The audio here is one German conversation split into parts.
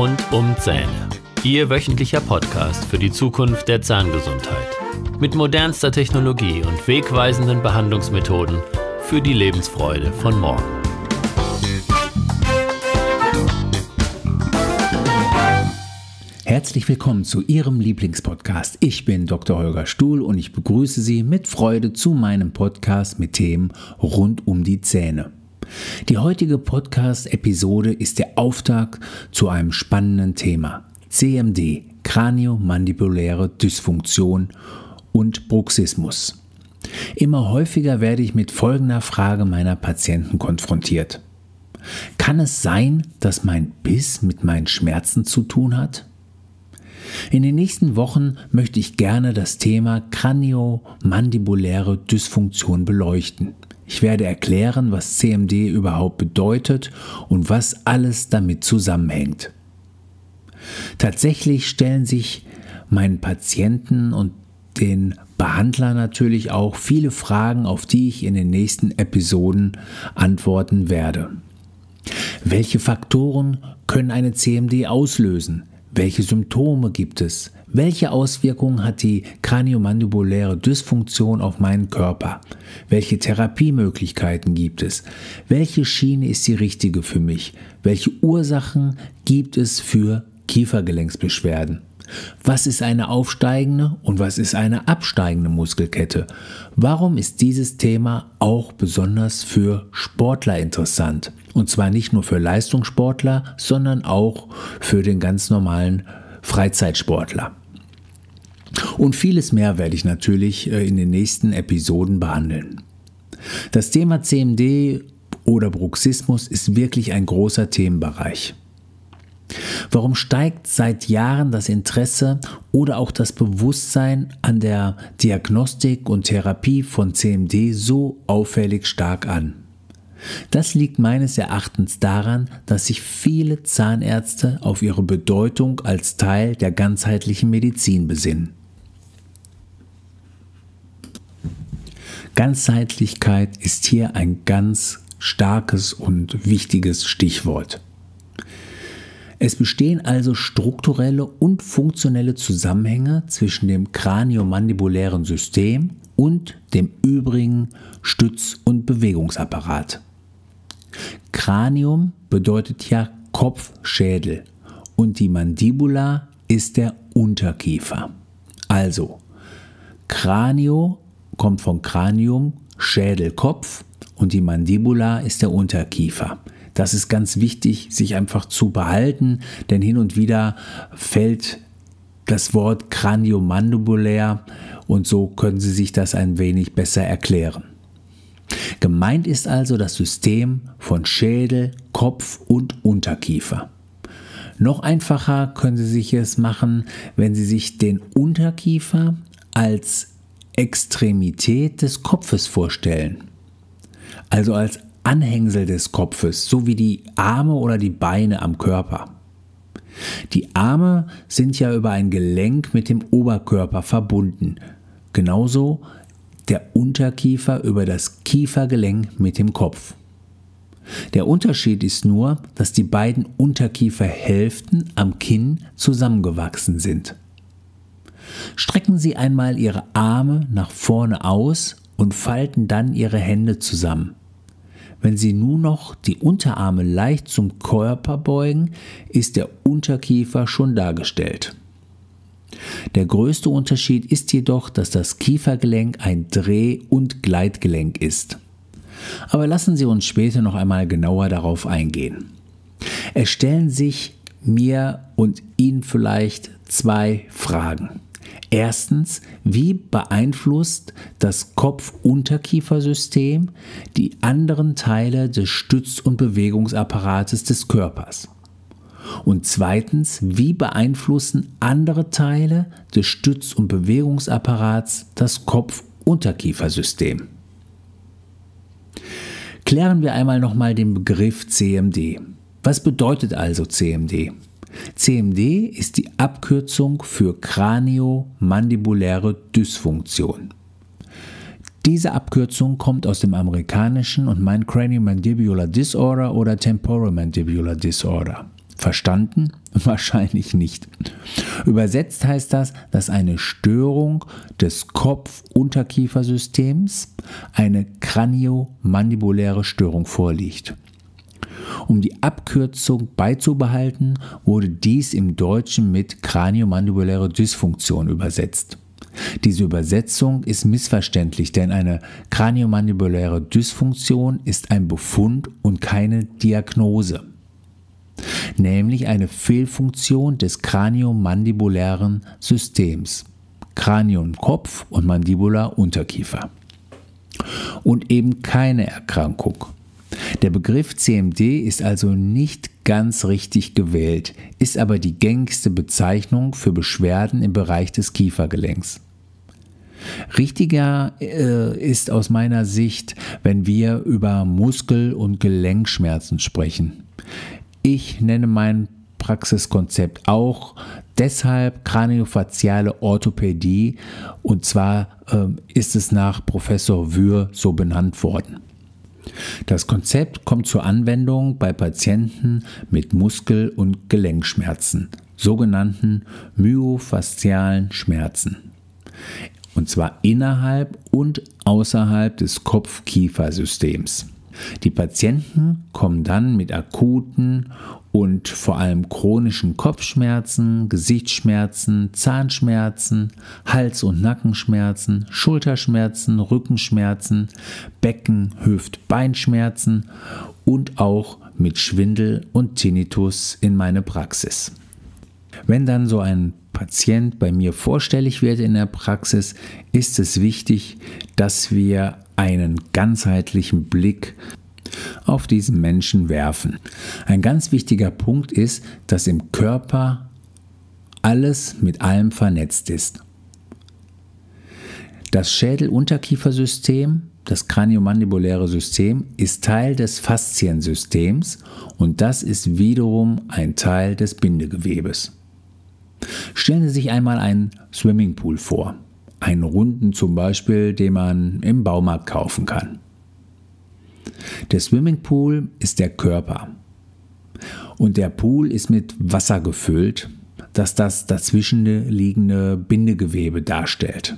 Rund um Zähne. Ihr wöchentlicher Podcast für die Zukunft der Zahngesundheit. Mit modernster Technologie und wegweisenden Behandlungsmethoden für die Lebensfreude von morgen. Herzlich willkommen zu Ihrem Lieblingspodcast. Ich bin Dr. Holger Stuhl und ich begrüße Sie mit Freude zu meinem Podcast mit Themen rund um die Zähne. Die heutige Podcast-Episode ist der Auftakt zu einem spannenden Thema. CMD, Kraniomandibuläre Dysfunktion und Bruxismus. Immer häufiger werde ich mit folgender Frage meiner Patienten konfrontiert. Kann es sein, dass mein Biss mit meinen Schmerzen zu tun hat? In den nächsten Wochen möchte ich gerne das Thema Kraniomandibuläre Dysfunktion beleuchten. Ich werde erklären, was CMD überhaupt bedeutet und was alles damit zusammenhängt. Tatsächlich stellen sich meinen Patienten und den Behandler natürlich auch viele Fragen, auf die ich in den nächsten Episoden antworten werde. Welche Faktoren können eine CMD auslösen? Welche Symptome gibt es? Welche Auswirkungen hat die kraniomandibuläre Dysfunktion auf meinen Körper? Welche Therapiemöglichkeiten gibt es? Welche Schiene ist die richtige für mich? Welche Ursachen gibt es für Kiefergelenksbeschwerden? Was ist eine aufsteigende und was ist eine absteigende Muskelkette? Warum ist dieses Thema auch besonders für Sportler interessant? Und zwar nicht nur für Leistungssportler, sondern auch für den ganz normalen Freizeitsportler. Und vieles mehr werde ich natürlich in den nächsten Episoden behandeln. Das Thema CMD oder Bruxismus ist wirklich ein großer Themenbereich. Warum steigt seit Jahren das Interesse oder auch das Bewusstsein an der Diagnostik und Therapie von CMD so auffällig stark an? Das liegt meines Erachtens daran, dass sich viele Zahnärzte auf ihre Bedeutung als Teil der ganzheitlichen Medizin besinnen. Ganzheitlichkeit ist hier ein ganz starkes und wichtiges Stichwort. Es bestehen also strukturelle und funktionelle Zusammenhänge zwischen dem kraniomandibulären System und dem übrigen Stütz- und Bewegungsapparat. Kranium bedeutet ja Kopf, Schädel und die Mandibula ist der Unterkiefer. Also Kranio kommt von Kranium, Schädel, Kopf und die Mandibula ist der Unterkiefer. Das ist ganz wichtig, sich einfach zu behalten, denn hin und wieder fällt das Wort kraniomandibulär und so können Sie sich das ein wenig besser erklären. Gemeint ist also das System von Schädel, Kopf und Unterkiefer. Noch einfacher können Sie sich es machen, wenn Sie sich den Unterkiefer als Extremität des Kopfes vorstellen. Also als Anhängsel des Kopfes, so wie die Arme oder die Beine am Körper. Die Arme sind ja über ein Gelenk mit dem Oberkörper verbunden. Genauso der Unterkiefer über das Kiefergelenk mit dem Kopf. Der Unterschied ist nur, dass die beiden Unterkieferhälften am Kinn zusammengewachsen sind. Strecken Sie einmal Ihre Arme nach vorne aus und falten dann Ihre Hände zusammen. Wenn Sie nun noch die Unterarme leicht zum Körper beugen, ist der Unterkiefer schon dargestellt. Der größte Unterschied ist jedoch, dass das Kiefergelenk ein Dreh- und Gleitgelenk ist. Aber lassen Sie uns später noch einmal genauer darauf eingehen. Es stellen sich mir und Ihnen vielleicht zwei Fragen. Erstens, wie beeinflusst das Kopf-Unterkiefersystem die anderen Teile des Stütz- und Bewegungsapparates des Körpers? Und zweitens, wie beeinflussen andere Teile des Stütz- und Bewegungsapparats das Kopf-Unterkiefersystem? Klären wir einmal nochmal den Begriff CMD. Was bedeutet also CMD? CMD ist die Abkürzung für kraniomandibuläre Dysfunktion. Diese Abkürzung kommt aus dem Amerikanischen und meint Craniomandibular Disorder oder Temporomandibular Disorder. Verstanden? Wahrscheinlich nicht. Übersetzt heißt das, dass eine Störung des Kopf-Unterkiefersystems, eine kraniomandibuläre Störung vorliegt. Um die Abkürzung beizubehalten, wurde dies im Deutschen mit kraniomandibuläre Dysfunktion übersetzt. Diese Übersetzung ist missverständlich, denn eine kraniomandibuläre Dysfunktion ist ein Befund und keine Diagnose, nämlich eine Fehlfunktion des kraniomandibulären Systems, Kranium Kopf und Mandibula Unterkiefer, und eben keine Erkrankung. Der Begriff CMD ist also nicht ganz richtig gewählt, ist aber die gängigste Bezeichnung für Beschwerden im Bereich des Kiefergelenks. Richtiger ist aus meiner Sicht, wenn wir über Muskel- und Gelenkschmerzen sprechen. Ich nenne mein Praxiskonzept auch deshalb kraniofaziale Orthopädie, und zwar ist es nach Professor Würth so benannt worden. Das Konzept kommt zur Anwendung bei Patienten mit Muskel- und Gelenkschmerzen, sogenannten myofaszialen Schmerzen, und zwar innerhalb und außerhalb des Kopf-Kiefer-Systems. Die Patienten kommen dann mit akuten und vor allem chronischen Kopfschmerzen, Gesichtsschmerzen, Zahnschmerzen, Hals- und Nackenschmerzen, Schulterschmerzen, Rückenschmerzen, Becken-, Hüft-, Beinschmerzen und auch mit Schwindel und Tinnitus in meine Praxis. Wenn dann so ein Patient bei mir vorstellig wird in der Praxis, ist es wichtig, dass wir einen ganzheitlichen Blick auf diesen Menschen werfen. Ein ganz wichtiger Punkt ist, dass im Körper alles mit allem vernetzt ist. Das Schädel-Unterkiefersystem, das kraniomandibuläre System, ist Teil des Fasziensystems und das ist wiederum ein Teil des Bindegewebes. Stellen Sie sich einmal einen Swimmingpool vor. Einen runden zum Beispiel, den man im Baumarkt kaufen kann. Der Swimmingpool ist der Körper. Und der Pool ist mit Wasser gefüllt, das das dazwischen liegende Bindegewebe darstellt.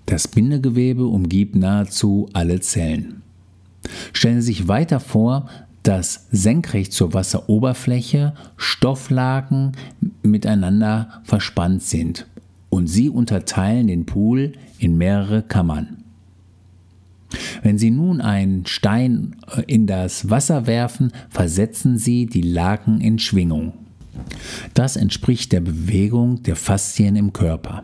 Das Bindegewebe umgibt nahezu alle Zellen. Stellen Sie sich weiter vor, dass senkrecht zur Wasseroberfläche Stofflagen miteinander verspannt sind. Und sie unterteilen den Pool in mehrere Kammern. Wenn Sie nun einen Stein in das Wasser werfen, versetzen Sie die Laken in Schwingung. Das entspricht der Bewegung der Faszien im Körper.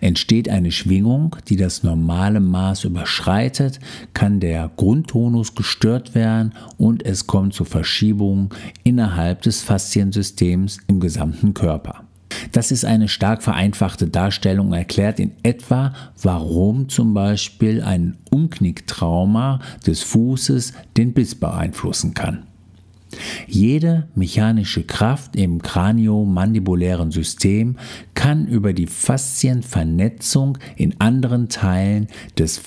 Entsteht eine Schwingung, die das normale Maß überschreitet, kann der Grundtonus gestört werden und es kommt zu Verschiebungen innerhalb des Fasziensystems im gesamten Körper. Das ist eine stark vereinfachte Darstellung, erklärt in etwa, warum zum Beispiel ein Umknicktrauma des Fußes den Biss beeinflussen kann. Jede mechanische Kraft im kraniomandibulären System kann über die Faszienvernetzung in anderen Teilen des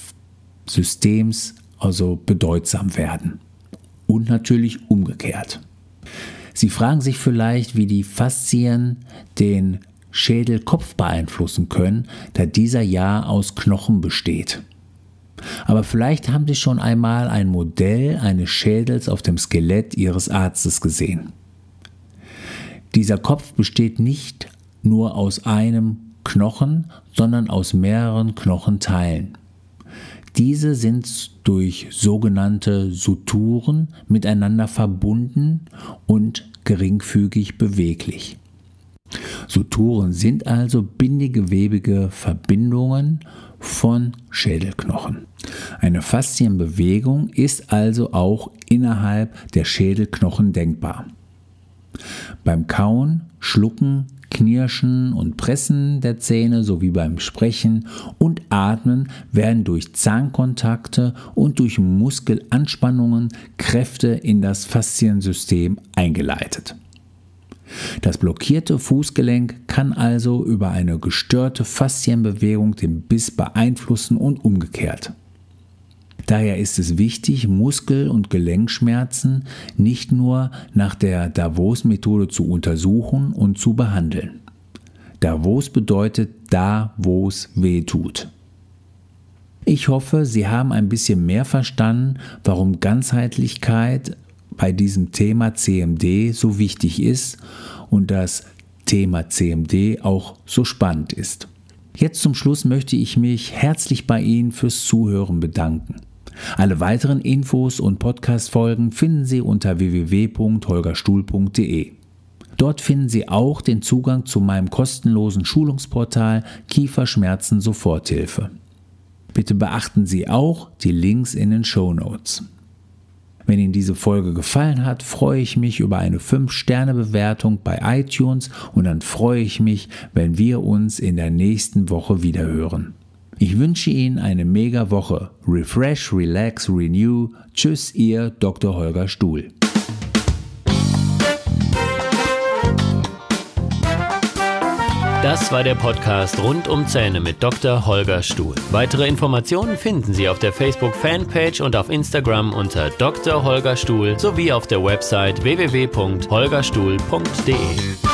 Systems also bedeutsam werden. Und natürlich umgekehrt. Sie fragen sich vielleicht, wie die Faszien den Schädelkopf beeinflussen können, da dieser ja aus Knochen besteht. Aber vielleicht haben Sie schon einmal ein Modell eines Schädels auf dem Skelett Ihres Arztes gesehen. Dieser Kopf besteht nicht nur aus einem Knochen, sondern aus mehreren Knochenteilen. Diese sind durch sogenannte Suturen miteinander verbunden und geringfügig beweglich. Suturen sind also bindegewebige Verbindungen von Schädelknochen. Eine Faszienbewegung ist also auch innerhalb der Schädelknochen denkbar. Beim Kauen, Schlucken, Knirschen und Pressen der Zähne sowie beim Sprechen und Atmen werden durch Zahnkontakte und durch Muskelanspannungen Kräfte in das Fasziensystem eingeleitet. Das blockierte Fußgelenk kann also über eine gestörte Faszienbewegung den Biss beeinflussen und umgekehrt. Daher ist es wichtig, Muskel- und Gelenkschmerzen nicht nur nach der Davos-Methode zu untersuchen und zu behandeln. Davos bedeutet da, wo es weh tut. Ich hoffe, Sie haben ein bisschen mehr verstanden, warum Ganzheitlichkeit bei diesem Thema CMD so wichtig ist und das Thema CMD auch so spannend ist. Jetzt zum Schluss möchte ich mich herzlich bei Ihnen fürs Zuhören bedanken. Alle weiteren Infos und Podcast-Folgen finden Sie unter www.holgerstuhl.de. Dort finden Sie auch den Zugang zu meinem kostenlosen Schulungsportal Kieferschmerzen Soforthilfe. Bitte beachten Sie auch die Links in den Shownotes. Wenn Ihnen diese Folge gefallen hat, freue ich mich über eine 5-Sterne-Bewertung bei iTunes und dann freue ich mich, wenn wir uns in der nächsten Woche wieder hören. Ich wünsche Ihnen eine mega Woche. Refresh, relax, renew. Tschüss, Ihr Dr. Holger Stuhl. Das war der Podcast rund um Zähne mit Dr. Holger Stuhl. Weitere Informationen finden Sie auf der Facebook-Fanpage und auf Instagram unter Dr. Holger Stuhl sowie auf der Website www.holgerstuhl.de.